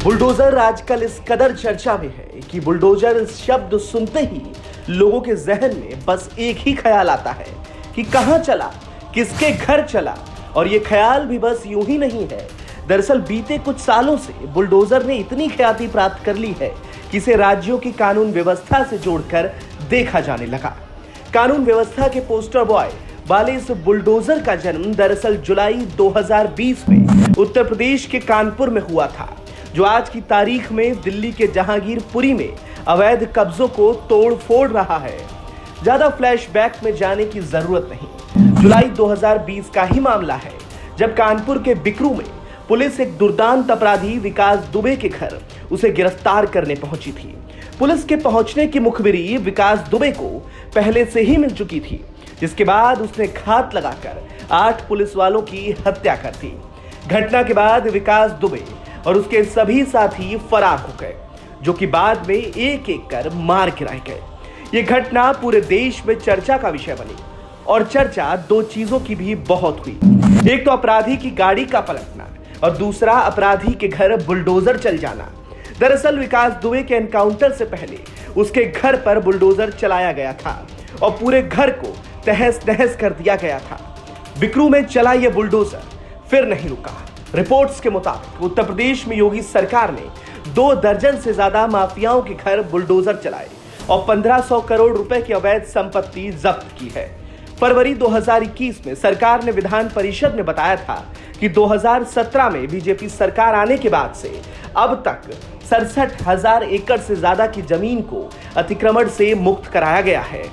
Bulldozer आजकल इस कदर चर्चा में है कि बुलडोजर इस शब्द सुनते ही लोगों के जहन में बस एक ही ख्याल आता है कि कहां चला, किसके घर चला। और ये ख्याल भी बस यूं ही नहीं है। दरअसल बीते कुछ सालों से बुलडोजर ने इतनी ख्याति प्राप्त कर ली है कि इसे राज्यों की कानून व्यवस्था से जोड़कर देखा जाने लगा। कानून व्यवस्था के पोस्टर बॉय वाले इस बुलडोजर का जन्म दरअसल जुलाई 2020 में उत्तर प्रदेश के कानपुर में हुआ था, जो आज की तारीख में दिल्ली के जहांगीरपुरी में अवैध कब्जों को तोड़ फोड़ रहा है। ज्यादा फ्लैशबैक में जाने की जरूरत नहीं। जुलाई 2020 का ही मामला है, जब कानपुर के बिकरू में पुलिस एक दुर्दांत अपराधी विकास दुबे के घर उसे गिरफ्तार करने पहुंची थी। पुलिस के पहुंचने की मुखबिरी विकास दुबे को पहले से ही मिल चुकी थी, जिसके बाद उसने घात लगाकर 8 पुलिस वालों की हत्या कर दी। घटना के बाद विकास दुबे और उसके सभी साथी फरार हो गए, जो कि बाद में एक एक कर मार गिराए गए। ये घटना पूरे देश में चर्चा का विषय बनी और चर्चा दो चीजों की भी बहुत हुई। एक तो अपराधी की गाड़ी का पलटना और दूसरा अपराधी के घर बुलडोजर चल जाना। दरअसल विकास दुबे के एनकाउंटर से पहले उसके घर पर बुलडोजर चलाया गया था और पूरे घर को तहस नहस कर दिया गया था। बिकरू में चला यह बुलडोजर फिर नहीं रुका। रिपोर्ट्स के मुताबिक उत्तर प्रदेश में योगी सरकार ने 2 दर्जन से ज्यादा माफियाओं के घर बुलडोजर चलाए और 1500 करोड़ रुपए की अवैध संपत्ति जब्त की है। फरवरी 2021 में सरकार ने विधान परिषद में बताया था कि 2017 में बीजेपी सरकार आने के बाद से अब तक 67,000 एकड़ से ज्यादा की जमीन को अतिक्रमण से मुक्त कराया गया है।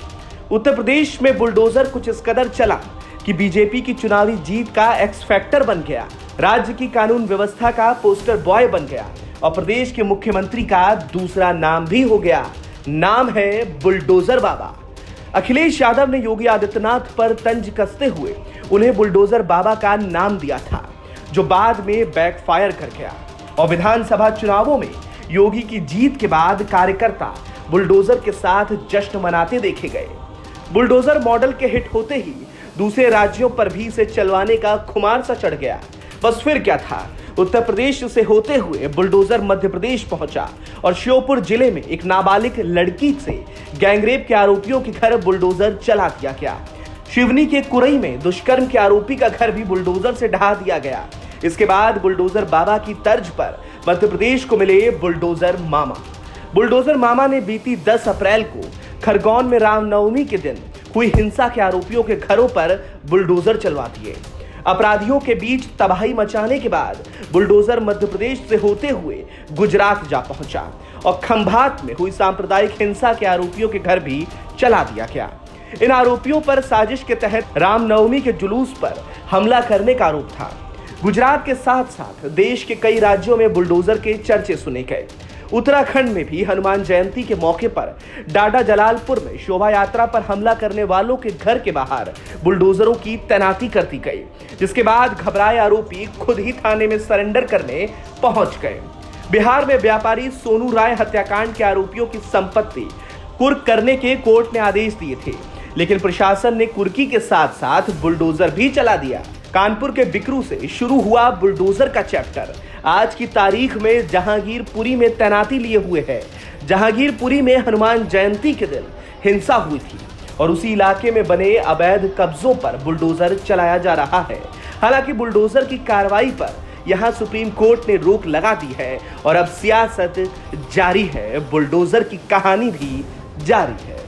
उत्तर प्रदेश में बुलडोजर कुछ इस कदर चला कि बीजेपी की चुनावी जीत का एक्स फैक्टर बन गया, राज्य की कानून व्यवस्था का पोस्टर बॉय बन गया और प्रदेश के मुख्यमंत्री का दूसरा नाम भी हो गया। नाम है बुलडोजर बाबा। अखिलेश यादव ने योगी आदित्यनाथ पर तंज कसते हुए उन्हें बुलडोजर बाबा का नाम दिया था, जो बाद में बैकफायर कर गया और विधानसभा चुनावों में योगी की जीत के बाद कार्यकर्ता बुलडोजर के साथ जश्न मनाते देखे गए। बुलडोजर मॉडल के हिट होते ही दूसरे राज्यों पर भी इसे चलवाने का खुमार सा चढ़ गया। बस फिर क्या था, उत्तर प्रदेश से होते हुए बुलडोजर मध्य प्रदेश पहुंचा और श्योपुर जिले में एक नाबालिग लड़की से गैंगरेप के आरोपियों के घर बुलडोजर चला दिया गया। शिवनी के कुरई में दुष्कर्म के आरोपी का घर भी बुलडोजर से ढहा दिया गया। इसके बाद बुलडोजर बाबा की तर्ज पर मध्य प्रदेश को मिले बुलडोजर मामा। बुलडोजर मामा ने बीती 10 अप्रैल को खरगोन में रामनवमी के दिन हुई हिंसा के आरोपियों के घरों पर बुलडोजर चलवा दिए। अपराधियों के बीच तबाही मचाने के बाद बुलडोजर मध्य प्रदेश से होते हुए गुजरात जा पहुंचा और खंभात में हुई सांप्रदायिक हिंसा के आरोपियों के घर भी चला दिया गया। इन आरोपियों पर साजिश के तहत रामनवमी के जुलूस पर हमला करने का आरोप था। गुजरात के साथ साथ देश के कई राज्यों में बुलडोजर के चर्चे सुने गए। उत्तराखंड में भी हनुमान जयंती के मौके पर डाडा जलालपुर में शोभा यात्रा पर हमला करने वालों के घर के बाहर बुलडोजरों की तैनाती कर दी गई, जिसके बाद घबराए आरोपी खुद ही थाने में सरेंडर करने पहुंच गए। बिहार में व्यापारी सोनू राय हत्याकांड के आरोपियों की संपत्ति कुर्क करने के कोर्ट ने आदेश दिए थे, लेकिन प्रशासन ने कुर्की के साथ साथ बुलडोजर भी चला दिया। कानपुर के बिकरू से शुरू हुआ बुलडोजर का चैप्टर आज की तारीख में जहांगीरपुरी में तैनाती लिए हुए है। जहांगीरपुरी में हनुमान जयंती के दिन हिंसा हुई थी और उसी इलाके में बने अवैध कब्जों पर बुलडोजर चलाया जा रहा है। हालांकि बुलडोजर की कार्रवाई पर यहां सुप्रीम कोर्ट ने रोक लगा दी है और अब सियासत जारी है, बुलडोजर की कहानी भी जारी है।